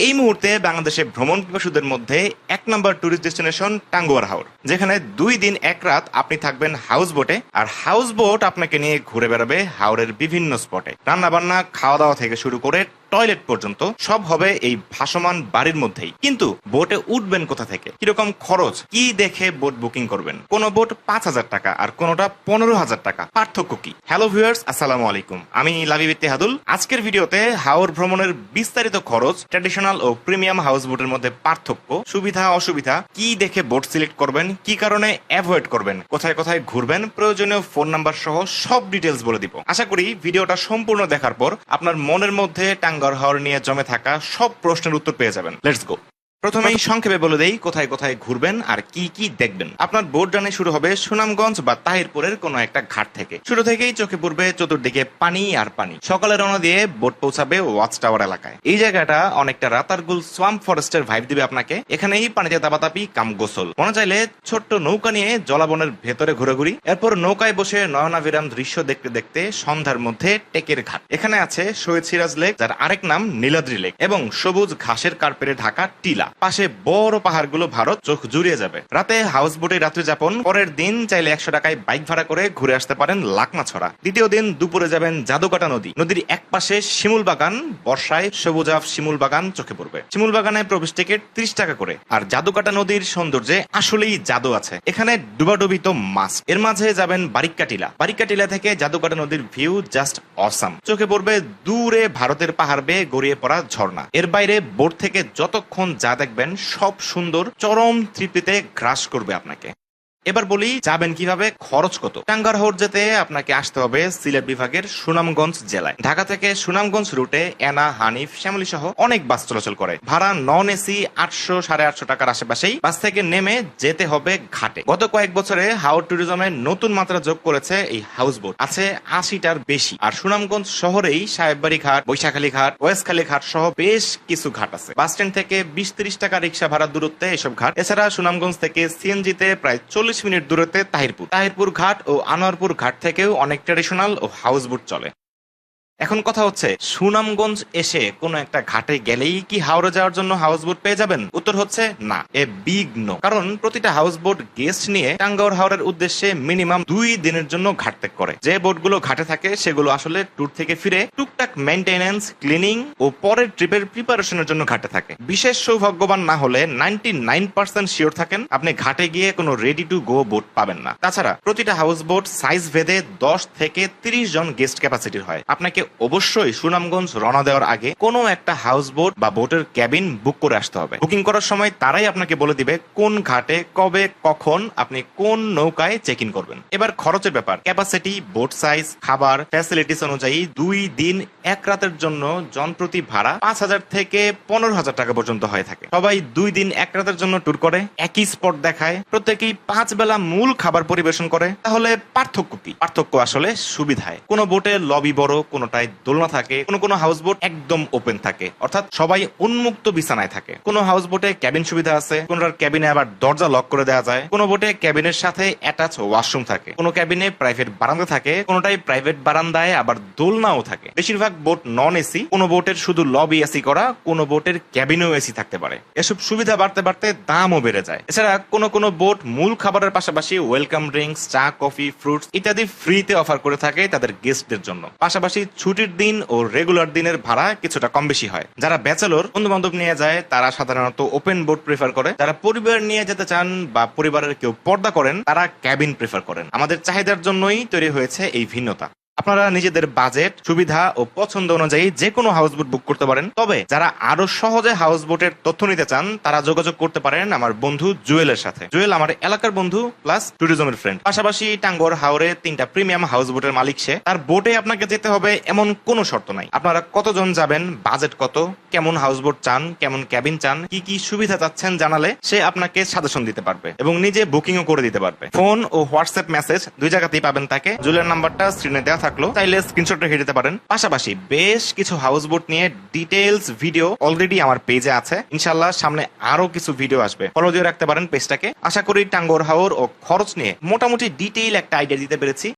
এই মুহূর্তে বাংলাদেশে ভ্রমণ পিপাসুদের মধ্যে 1 নম্বর ট্যুরিস্ট ডেস্টিনেশন টাঙ্গুয়ার হাওর, যেখানে 2 দিন 1 রাত আপনি থাকবেন হাউস বোটে। আর হাউস বোট আপনাকে নিয়ে ঘুরে বেড়াবে হাওরের বিভিন্ন স্পটে। রান্না বান্না, খাওয়া দাওয়া থেকে শুরু করে টয়লেট পর্যন্ত সব হবে এই ভাসমান বাড়ির মধ্যেই। কিন্তু বোটে উঠবেন কোথা থেকে, কিরকম খরচ, কি দেখে বোট বুকিং করবেন? কোন বোট 5,000 টাকা আর কোনটা 15,000 টাকা, পার্থক্য কি? হ্যালো ভিউয়ার্স, আসসালামু আলাইকুম, আমি লাবিব ইত্তেহাদুল। আজকের ভিডিওতে হাওর ভ্রমণের বিস্তারিত খরচ, ট্র্যাডিশনাল ও প্রিমিয়াম হাউস বোটের মধ্যে পার্থক্য, সুবিধা অসুবিধা, কি দেখে বোট সিলেক্ট করবেন, কি কারণে অ্যাভয়েড করবেন, কোথায় কোথায় ঘুরবেন, প্রয়োজনীয় ফোন নাম্বার সহ সব ডিটেলস বলে দিব। আশা করি ভিডিওটা সম্পূর্ণ দেখার পর আপনার মনের মধ্যে টাঙ্গুয়ার হাওর নিয়ে জমে থাকা সব প্রশ্নের উত্তর পেয়ে যাবেন। Let's go. প্রথমেই সংক্ষেপে বলে দেই কোথায় কোথায় ঘুরবেন আর কি কি দেখবেন। আপনার বোট জার্নি শুরু হবে সুনামগঞ্জ বা তাহিরপুরের কোনো একটা ঘাট থেকে। শুরু থেকেই চোখে পড়বে চতুর্দিকে পানি আর পানি। সকালে রওনা দিয়ে বোট পৌঁছাবে ওয়াচ টাওয়ার এলাকায়। এই জায়গাটা অনেকটা রাতারগুল সোয়াম্প ফরেস্টের ভাইব দিবে আপনাকে। এখানেই পানিতে দাপাতাপি কাম গোসল, মনে চাইলে ছোট্ট নৌকা নিয়ে জলাবনের ভেতরে ঘুরাঘুরি, এরপর নৌকায় বসে নয়নাভিরাম দৃশ্য দেখতে দেখতে সন্ধ্যার মধ্যে টেকের ঘাট। এখানে আছে শহীদ সিরাজ লেক, যার আরেক নাম নীলাদ্রি লেক, এবং সবুজ ঘাসের কার্পেটে ঢাকা টিলা। পাশে বড় পাহাড়গুলো ভারত চোখ জুড়িয়ে যাবে। রাতে হাউস বোটে রাত্রি যাপন। পরের দিন চাইলে 100 টাকায় বাইক ভাড়া করে ঘুরে আসতে পারেন লাকমাছড়া। দ্বিতীয় দিন দুপুরে যাবেন জাদুকাটা নদী। নদীর এক পাশে শিমুল বাগান, বর্ষায় সবুজাভ শিমুল বাগান চোখে পড়বে। শিমুল বাগানে প্রবেশ টিকিট 30 টাকা করে। আর জাদুকাটা নদীর সৌন্দর্যে আসলেই জাদু আছে। এখানে ডুবাডুবি তো মাস্ট। এর মাঝে যাবেন বারিক্কা টিলা। বারিক্কা টিলা থেকে জাদুকাটা নদীর ভিউ জাস্ট অসাম। চোখে পড়বে দূরে ভারতের পাহাড় বেয়ে গড়িয়ে পড়া ঝর্ণা। এর বাইরে বোট থেকে যতক্ষণ যা দেখবেন সব সুন্দর, চরম তৃপ্তিতে গ্রাস করবে আপনাকে। এবার বলি যাবেন কিভাবে, খরচ কত। টাঙ্গুয়ার হাওর যেতে আপনাকে আসতে হবে সিলেট বিভাগের সুনামগঞ্জ জেলায়। ঢাকা থেকে সুনামগঞ্জ রুটে এনা, হানিফ, শ্যামলী সহ অনেক বাস চলাচল করে। ভাড়া নন এসি 800 850 টাকার আশেপাশেই। বাস থেকে নেমে যেতে হবে ঘাটে। গত কয়েক বছরে হাওর ট্যুরিজমে নতুন মাত্রা যোগ করেছে এই হাউস বোট। আছে 80টার বেশি। আর সুনামগঞ্জ শহরেই সাহেববাড়ি ঘাট, বৈশাখালী ঘাট, ওয়েস্টখালী ঘাট সহ বেশ কিছু ঘাট আছে। বাস স্ট্যান্ড থেকে 20-30 টাকা রিক্সা ভাড়া দূরত্বে এসব ঘাট। এছাড়া সুনামগঞ্জ থেকে সিএনজিতে প্রায় 40 মিনিট দূরত্বে তাহিরপুর ঘাট ও আনোয়ারপুর ঘাট থেকেও অনেক ট্র্যাডিশনাল ও হাউস বোট চলে। এখন কথা হচ্ছে, সুনামগঞ্জ এসে কোনো একটা ঘাটে গেলেই কি হাওড়ে যাওয়ার জন্য হাউস বোট পেয়ে যাবেন? উত্তর হচ্ছে না, এ বিগ নো। কারণ প্রতিটা হাউস বোট গেস্ট নিয়ে টাঙ্গুয়ার হাওরের উদ্দেশ্যে মিনিমাম 2 দিনের জন্য ঘাট ত্যাগ করে। যে বোটগুলো ঘাটে থাকে সেগুলো আসলে ট্যুর থেকে ফিরে টুকটাক মেইনটেনেন্স, ক্লিনিং ও পরের ট্রিপের প্রিপারেশনের জন্য ঘাটে থাকে। বিশেষ সৌভাগ্যবান না হলে 99% শিওর থাকেন আপনি ঘাটে গিয়ে কোনো রেডি টু গো বোট পাবেন না। তাছাড়া প্রতিটা হাউস বোট সাইজ ভেদে 10 থেকে 30 জন গেস্ট ক্যাপাসিটির হয়। আপনাকে অবশ্যই সুনামগঞ্জ রওনা দেওয়ার আগে কোনো একটা হাউস বোট বা বোটের ক্যাবিন বুক করে আসতে হবে। বুকিং করার সময় তারাই আপনাকে বলে দিবে কোন ঘাটে, কবে, কখন আপনি কোন নৌকায় চেক ইন করবেন। এবার খরচের ব্যাপার। ক্যাপাসিটি, বোট সাইজ, খাবার, ফ্যাসিলিটিস অনুযায়ী 2 দিন 1 রাতের জন্য জনপ্রতি ভাড়া 5,000 থেকে 15,000 টাকা পর্যন্ত হয়ে থাকে। সবাই 2 দিন 1 রাতের জন্য ট্যুর করে, একই স্পট দেখায়, প্রত্যেকেই 5 বেলা মূল খাবার পরিবেশন করে। তাহলে পার্থক্য কি? পার্থক্য আসলে সুবিধায়। কোনো বোটে লবি বড়, কোনোটায় দোলনা থাকে, কোনো হাউস বোট একদম ওপেন থাকে, অর্থাৎ সবাই উন্মুক্ত বিছানায় থাকে। কোনো হাউস বোটে ক্যাবিন সুবিধা আছে, কোনোটার ক্যাবিনে আবার দরজা লক করে দেওয়া যায়। কোনো বোটে ক্যাবিনের সাথে অ্যাটাচ ওয়াশরুম থাকে, কোনো ক্যাবিনে প্রাইভেট বারান্দা থাকে, কোনোটাই প্রাইভেট বারান্দায় আবার দোলনাও থাকে। বেশিরভাগ বোট নন এসি, কোনো বোটের শুধু লবি এসি করা, কোনো বোটের ক্যাবিনেও এসি থাকতে পারে। এসব সুবিধা বাড়তে বাড়তে দামও বেড়ে যায়। এছাড়া কোনো বোট মূল খাবারের পাশাপাশি ওয়েলকাম ড্রিঙ্কস, চা, কফি, ফ্রুটস ইত্যাদি ফ্রিতে অফার করে থাকে তাদের গেস্টদের জন্য। পাশাপাশি ছুটির দিন ও রেগুলার দিনের ভাড়া কিছুটা কম বেশি হয়। যারা ব্যাচেলর, বন্ধু বান্ধব নিয়ে যায়, তারা সাধারণত ওপেন বোট প্রেফার করে। যারা পরিবার নিয়ে যেতে চান বা পরিবারের কেউ পর্দা করেন, তারা ক্যাবিন প্রেফার করেন। আমাদের চাহিদার জন্যই তৈরি হয়েছে এই ভিন্নতা। আপনারা নিজেদের বাজেট, সুবিধা ও পছন্দ অনুযায়ী যে কোনো হাউস বোট বুক করতে পারেন। তবে যারা আরো সহজে হাউস বোটের তথ্য নিতে চান, তারা যোগাযোগ করতে পারেন আমার বন্ধু জুয়েলের সাথে। জুয়েল আমার এলাকার বন্ধু প্লাস ট্যুরিজমের ফ্রেন্ড। পাশাপাশি টাঙ্গুয়ার হাওরে 3টা প্রিমিয়াম হাউস বোটের মালিক সে। তার বোটে আপনাকে যেতে হবে এমন কোনো শর্ত নাই। আপনারা কতজন যাবেন, বাজেট কত, কেমন হাউস বোট চান, কেমন ক্যাবিন চান, কি কি সুবিধা চাচ্ছেন জানালে সে আপনাকে সাজেশন দিতে পারবে এবং নিজে বুকিংও করে দিতে পারবে। ফোন ও হোয়াটসঅ্যাপ মেসেজ 2 জায়গাতেই পাবেন তাকে। জুয়েলের নাম্বারটা স্ক্রিনে দেওয়া থাকলো, চাইলে স্ক্রিনশট রেখে দিতে পারেন। পাশাপাশি বেশ কিছু হাউস বোট নিয়ে ডিটেইলস ভিডিও অলরেডি আমার পেজে আছে। ইনশাআল্লাহ সামনে আরো কিছু ভিডিও আসবে, ফলো দিয়ে রাখতে পারেন পেজটাকে। আশা করি টাঙ্গুয়ার হাওর ও খরচ নিয়ে মোটামুটি ডিটেইল একটা আইডিয়া দিতে পেরেছি।